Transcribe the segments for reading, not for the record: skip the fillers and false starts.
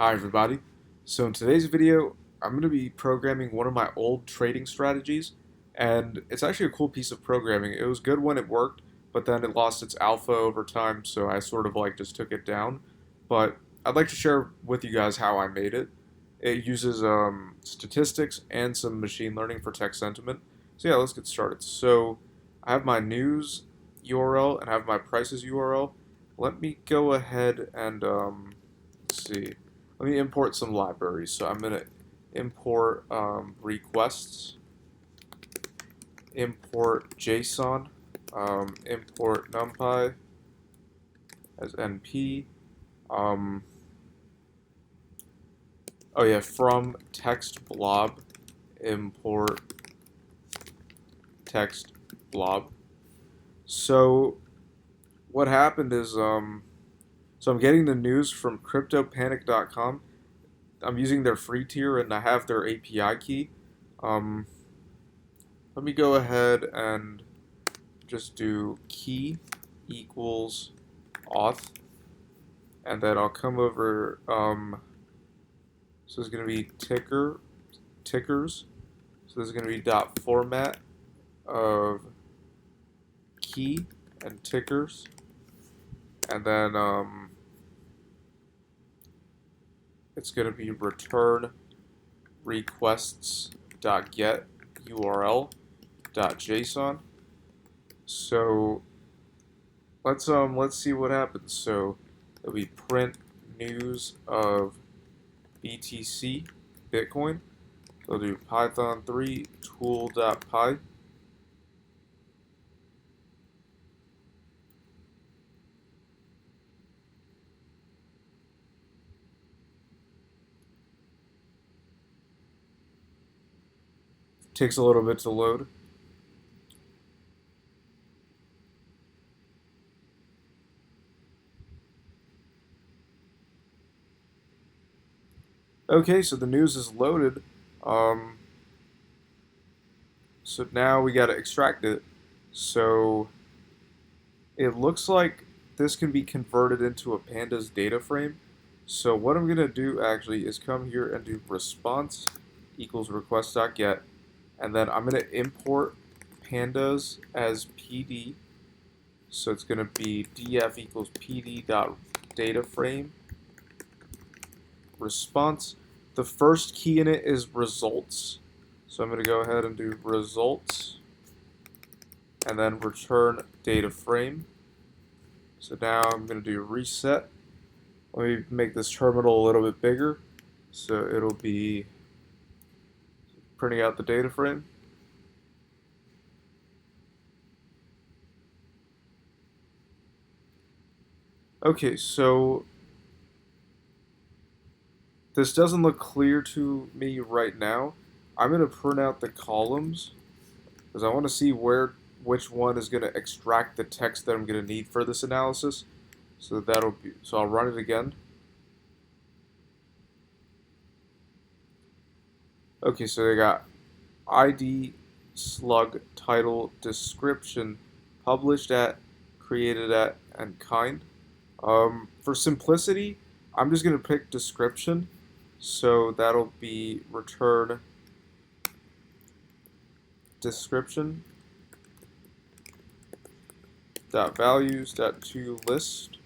Hi everybody. So in today's video, I'm going to be programming one of my old trading strategies, and it's actually a cool piece of programming. It was good when it worked, but then it lost its alpha over time, so I sort of just took it down. But I'd like to share with you guys how I made it. It uses statistics and some machine learning for text sentiment. So yeah, let's get started. So I have my news URL and I have my prices URL. Let me go ahead and let's see. Let me import some libraries. So I'm going to import requests, import JSON, import NumPy as NP. Um, oh yeah, from text blob, import text blob. So what happened is, so I'm getting the news from cryptopanic.com. I'm using their free tier and I have their API key. Um, Let me go ahead and just do key equals auth, and then I'll come over. So it's going to be tickers. So this is going to be dot format of key and tickers, and then it's going to be return requests dot get URL dot JSON. So let's see what happens. So it'll be print news of BTC Bitcoin. So do Python 3 tool.py. Takes a little bit to load. Okay, so the news is loaded. Um, so now we got to extract it. So it looks like this can be converted into a pandas data frame. So what I'm going to do actually is come here and do response equals request.get, and then I'm going to import pandas as PD. So it's going to be df equals pd dot data frame response. The first key in it is results. So I'm going to go ahead and do results and then return data frame. So now I'm going to do reset. Let me make this terminal a little bit bigger. So it'll be printing out the data frame. Okay, so this doesn't look clear to me right now. I'm going to print out the columns because I want to see which one is going to extract the text that I'm going to need for this analysis. So I'll run it again. Okay, so they got ID, slug, title, description, published at, created at, and kind. For simplicity, I'm just going to pick description. So that'll be return description dot values dot to list.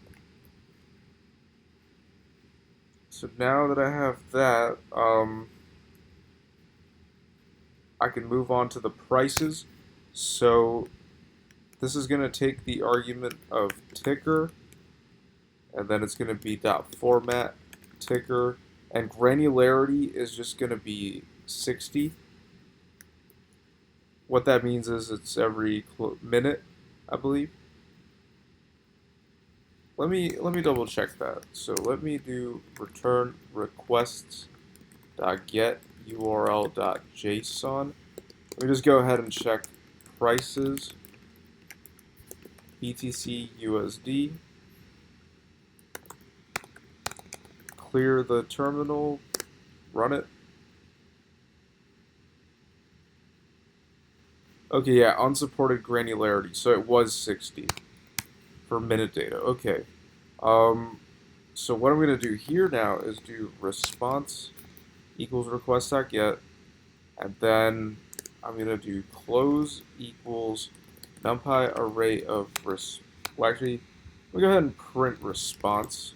So now that I have that, I can move on to the prices. So this is going to take the argument of ticker, and then it's going to be dot format ticker, and granularity is just going to be 60. What that means is it's every minute, I believe. Let me double check that. So let me do return requests dot get URL dot JSON. Let me just go ahead and check prices BTC USD. Clear the terminal, run it. Okay, yeah, unsupported granularity. So it was 60 for minute data. Okay. Um, So what I'm going to do here now is do response equals request.get, and then I'm going to do close equals numpy array of well, actually, let me go ahead and print response.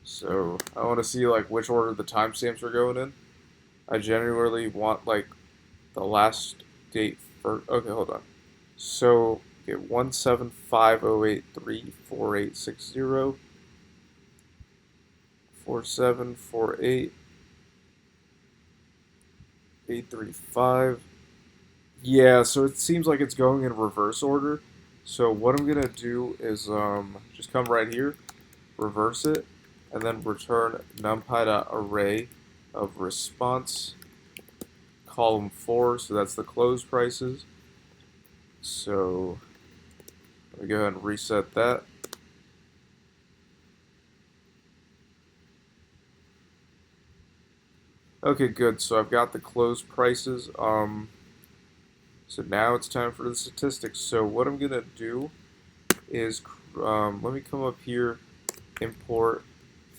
So I want to see like which order the timestamps are going in. I generally want like the last date first. Okay, hold on. So get 17508348604748488. Yeah, so it seems like it's going in reverse order. So what I'm gonna do is just come right here, reverse it, and then return numpy.array of response column 4. So that's the close prices. So let me go ahead and reset that. Okay, good. So I've got the close prices. So now it's time for the statistics. So what I'm gonna do is let me come up here, import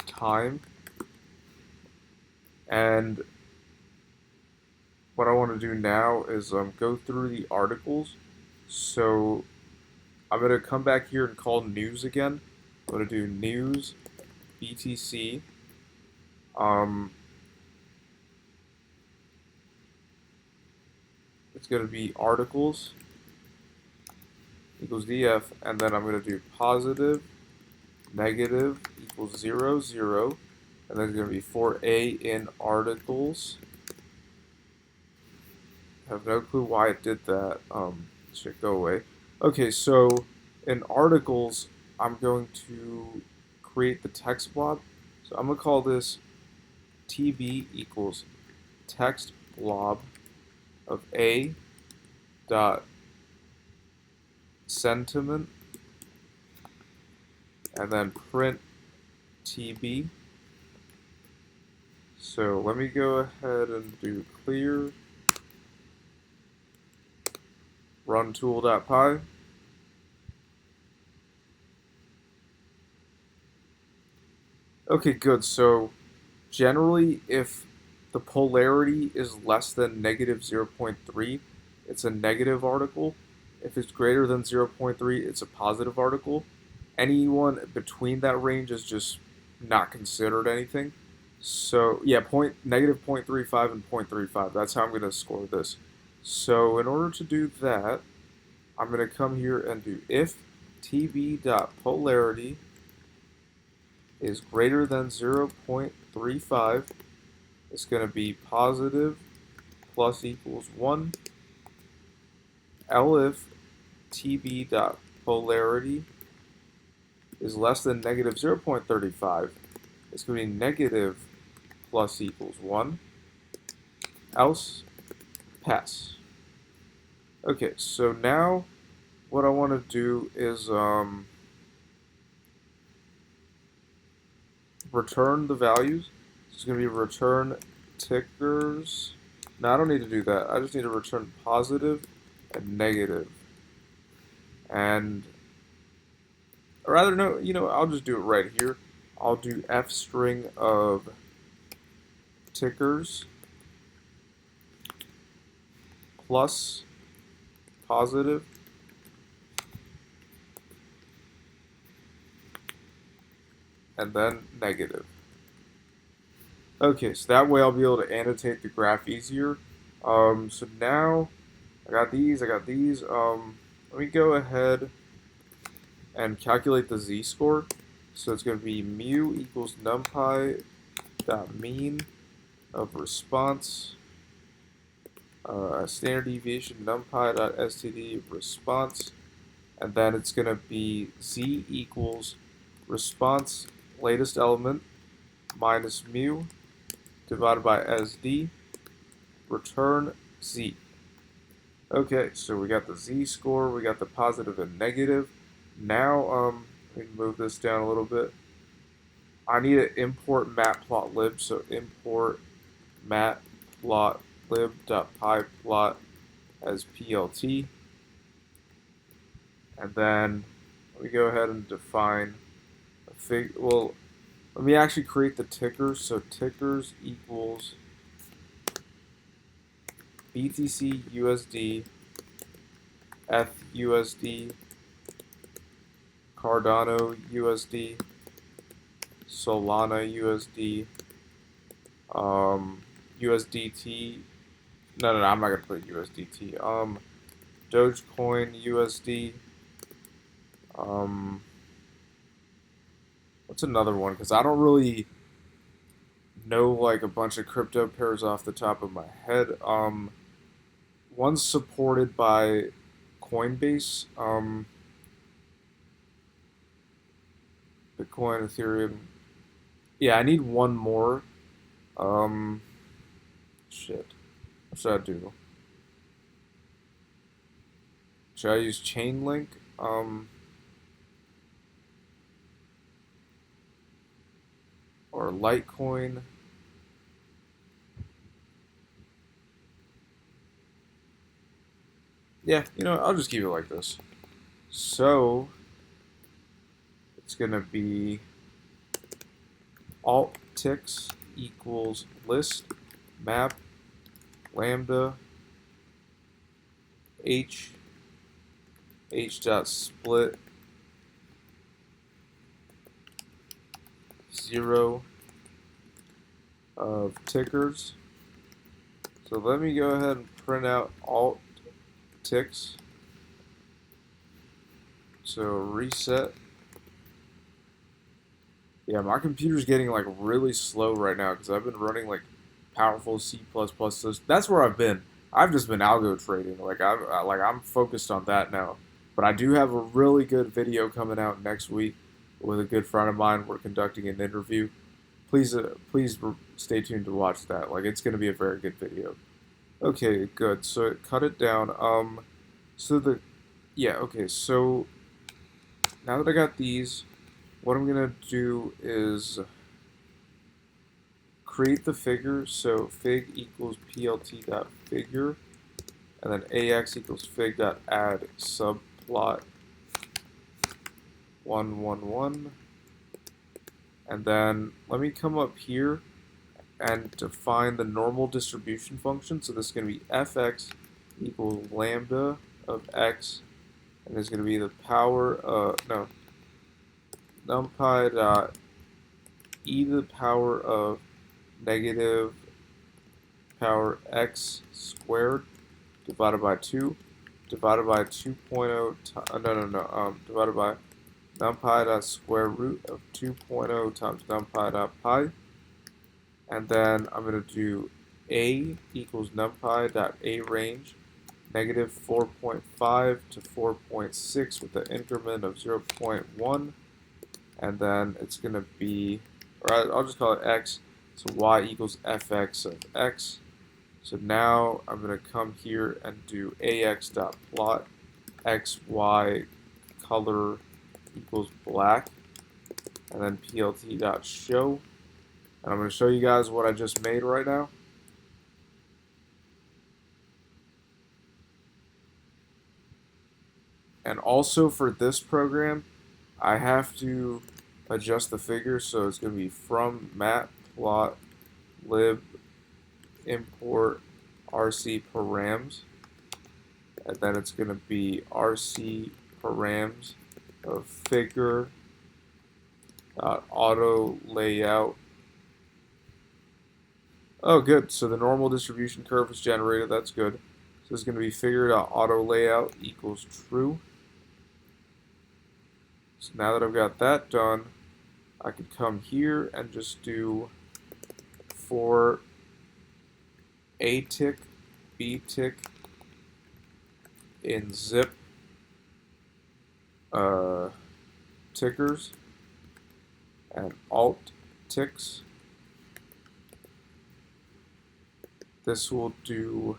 time, and what I want to do now is go through the articles. So I'm gonna come back here and call news again. I'm gonna do news BTC. Um, it's gonna be articles equals df, and then I'm gonna do positive negative equals 0 0, and then it's gonna be for a in articles. I have no clue why it did that. Should go away. Okay, so in articles, I'm going to create the text blob. So I'm gonna call this TB equals text blob of A dot sentiment, and then print TB. So let me go ahead and do clear run tool.py. Okay, good. So generally, if the polarity is less than negative 0.3, it's a negative article. If it's greater than 0.3, it's a positive article. Anyone between that range is just not considered anything. So yeah, negative 0.35 and 0.35. That's how I'm going to score this. So in order to do that, I'm going to come here and do if tb.polarity is greater than 0.35, it's going to be positive plus equals 1. Elif tb.polarity is less than negative 0.35, it's going to be negative plus equals 1. Else, pass. Okay, so now what I want to do is return the values. So it's going to be return tickers. No, I don't need to do that. I just need to return positive and negative. And, or rather, no, I'll just do it right here. I'll do f string of tickers plus positive and then negative. Okay, so that way I'll be able to annotate the graph easier. So now I got these. Let me go ahead and calculate the z-score. So it's going to be mu equals numpy dot mean of response, standard deviation numpy dot std response, and then it's going to be z equals response latest element minus mu divided by sd, return z. Okay, so we got the z-score, we got the positive and negative. Now, let me move this down a little bit. I need to import matplotlib, so import matplotlib.pyplot as plt, and then let me go ahead and define a fig. Well, let me actually create the tickers. So tickers equals BTC USD, FUSD, Cardano USD, Solana USD, USDT. No, I'm not gonna put USDT. Dogecoin USD. Um, what's another one? Because I don't really know like a bunch of crypto pairs off the top of my head. One's supported by Coinbase. Bitcoin, Ethereum. Yeah, I need one more. Um, shit. What should I do? Should I use Chainlink? Um, or Litecoin? Yeah, I'll just keep it like this. So it's gonna be alt ticks equals list map lambda h dot split 0 of tickers. So let me go ahead and print out alt ticks. So reset. Yeah, my computer's getting like really slow right now because I've been running like powerful C++. So that's where I've been. I've just been algo trading. I'm focused on that now. But I do have a really good video coming out next week with a good friend of mine. We're conducting an interview. Please stay tuned to watch that. Like it's going to be a very good video. Okay, good. So it cut it down. So the yeah. Okay, so now that I got these, what I'm gonna do is create the figure. So fig equals plt dot figure, and then ax equals fig dot add subplot 111, and then let me come up here and define the normal distribution function. So this is going to be fx equals lambda of x, and there's going to be the power no numpy dot e to the power of negative power x squared divided by 2 divided by 2.0 divided by numpy dot square root of 2.0 times numpy dot pi, and then I'm going to do a equals numpy dot a range negative 4.5 to 4.6 with the increment of 0.1, and then it's going to be, or I'll just call it x, so y equals fx of x. So now I'm going to come here and do ax dot plot xy color equals black, and then plt dot show, and I'm going to show you guys what I just made right now. And also for this program, I have to adjust the figure, so it's going to be from matplotlib import rc params, and then it's going to be rc params of figure auto layout. Oh, good. So the normal distribution curve is generated. That's good. So it's going to be figure auto layout equals true. So now that I've got that done, I could come here and just do for a tick, b tick in zip tickers and alt ticks. This will do,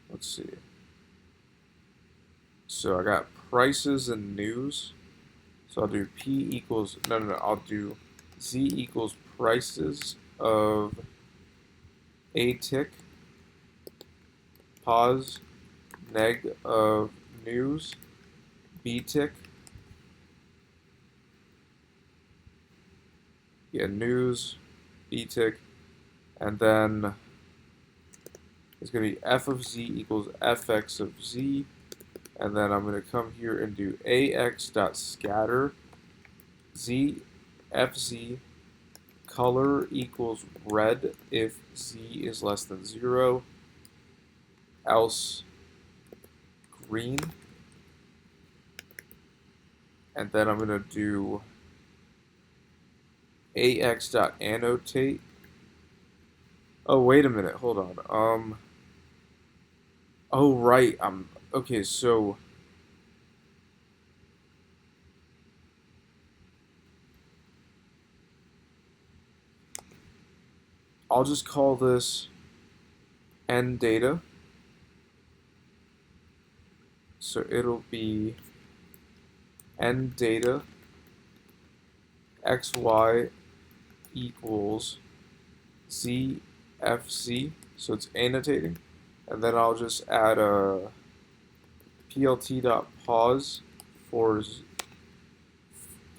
let's see. So I got prices and news. So I'll do P equals, no, I'll do Z equals prices of a tick, pause, neg of news, b tick, yeah, news, btick, and then it's going to be f of z equals fx of z, and then I'm going to come here and do ax.scatter z fz color equals red if z is less than 0, else green, and then I'm going to do ax.annotate. Oh, wait a minute, hold on. Oh, right, okay, so I'll just call this end data. So it'll be end data xy equals zfc. So it's annotating. And then I'll just add a plt.pause for,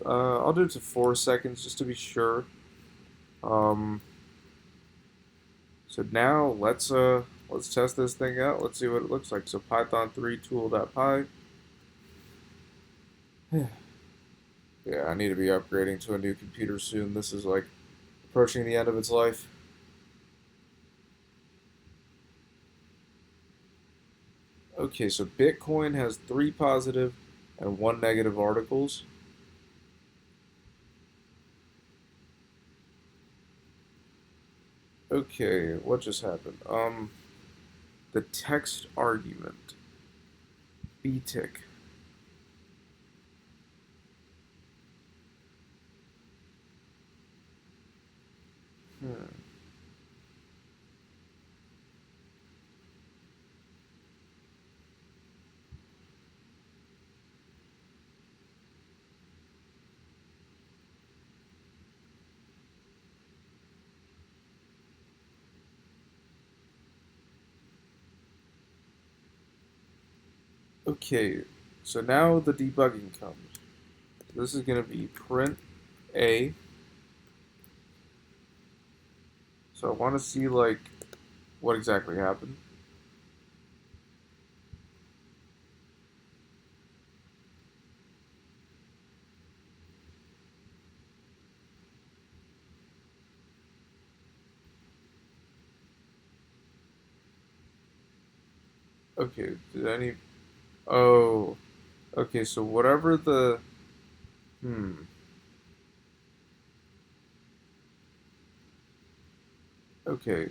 I'll do it to 4 seconds just to be sure. Um, so now let's test this thing out. Let's see what it looks like. So python3 tool.py. Yeah, I need to be upgrading to a new computer soon. This is like approaching the end of its life. Okay, so Bitcoin has 3 positive and 1 negative articles. Okay, what just happened? The text argument. btick. Hmm. Okay, so now the debugging comes. This is going to be print A. So I want to see like what exactly happened. Okay, did any... Oh, okay, so whatever the... Hmm. Okay,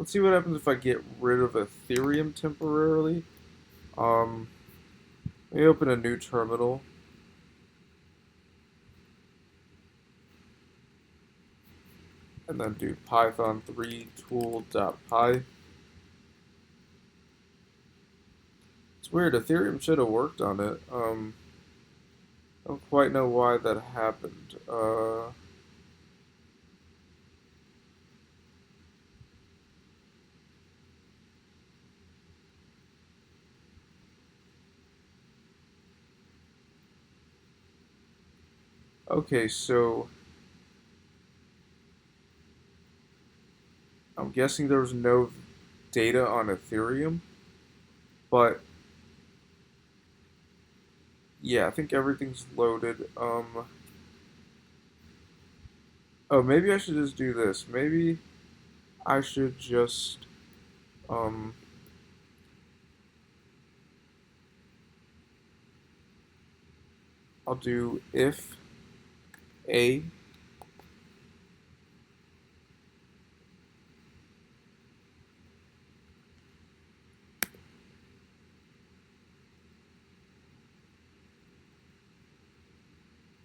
let's see what happens if I get rid of Ethereum temporarily. Um, Let me open a new terminal. And then do python3 tool.py. It's weird, Ethereum should have worked on it. I don't quite know why that happened. Okay, so I'm guessing there was no data on Ethereum, but yeah, I think everything's loaded. Oh, maybe I should just do this. Maybe I should just, um, I'll do if a.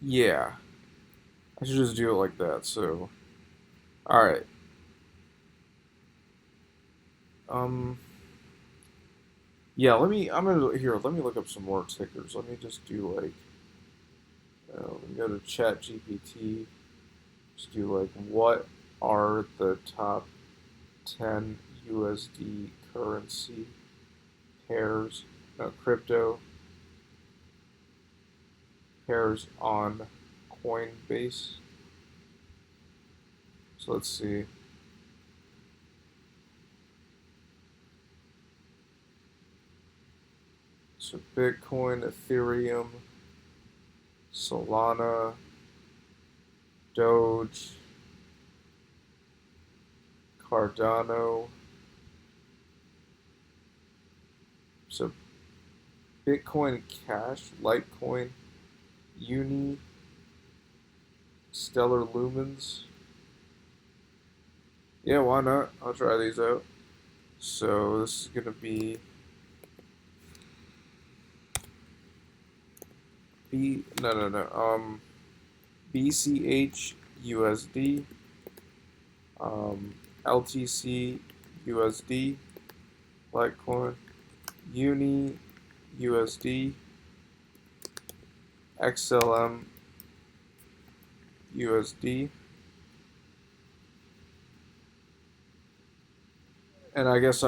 Yeah. I should just do it like that. So, all right. Um, yeah. I'm gonna here. Let me look up some more tickers. Let me just do like. Let me go to Chat GPT. Just do like, what are the top 10 USD currency pairs, no, crypto pairs on Coinbase? So let's see. So Bitcoin, Ethereum, Solana, Doge, Cardano. So Bitcoin Cash, Litecoin, Uni, Stellar Lumens. Yeah, why not? I'll try these out. So this is gonna be BCH USD, LTC USD, Litecoin, Uni USD, XLM USD, and I guess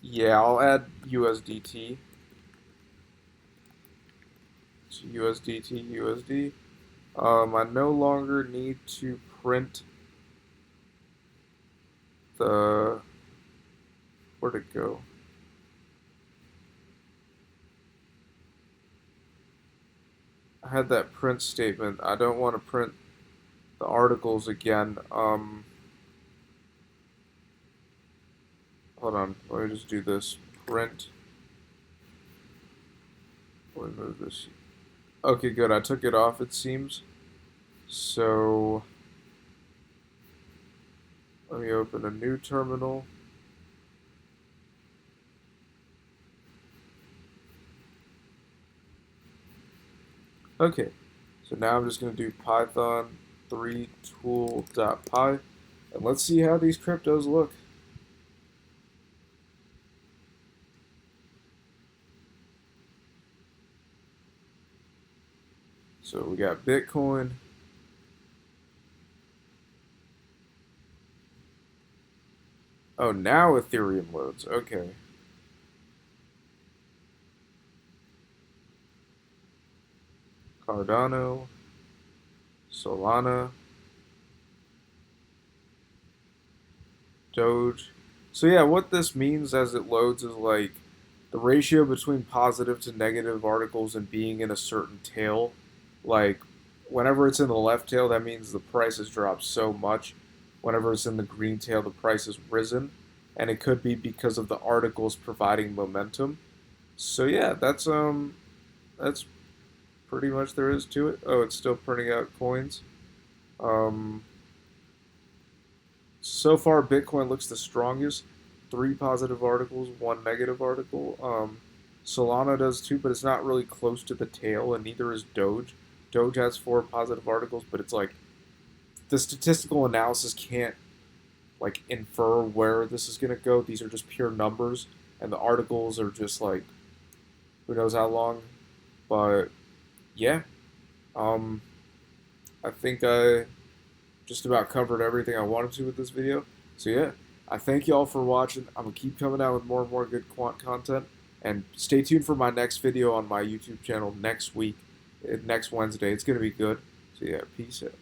yeah, I'll add USDT. So USDT USD. I no longer need to print the, where'd it go? I had that print statement. I don't want to print the articles again. Hold on. Let me just do this. Print. Let me move this. Okay, good. I took it off, it seems. So let me open a new terminal. Okay. So now I'm just going to do Python 3tool.py, and let's see how these cryptos look. So we got Bitcoin. Oh, now Ethereum loads. Okay. Cardano, Solana, Doge. So yeah, what this means as it loads is like the ratio between positive to negative articles and being in a certain tail. Like whenever it's in the left tail, that means the price has dropped so much. Whenever it's in the green tail, the price has risen, and it could be because of the articles providing momentum. So yeah, that's pretty much there is to it. Oh, it's still printing out coins. Um, so far, Bitcoin looks the strongest. Three positive articles, one negative article. Solana does too, but it's not really close to the tail, and neither is Doge. Doge has four positive articles, but it's like the statistical analysis can't like infer where this is gonna go. These are just pure numbers, and the articles are just like who knows how long. But yeah, um, I think I just about covered everything I wanted to with this video. So yeah, I thank y'all for watching. I'm gonna keep coming out with more and more good quant content, and stay tuned for my next video on my YouTube channel next week, next Wednesday. It's gonna be good. So yeah, peace out.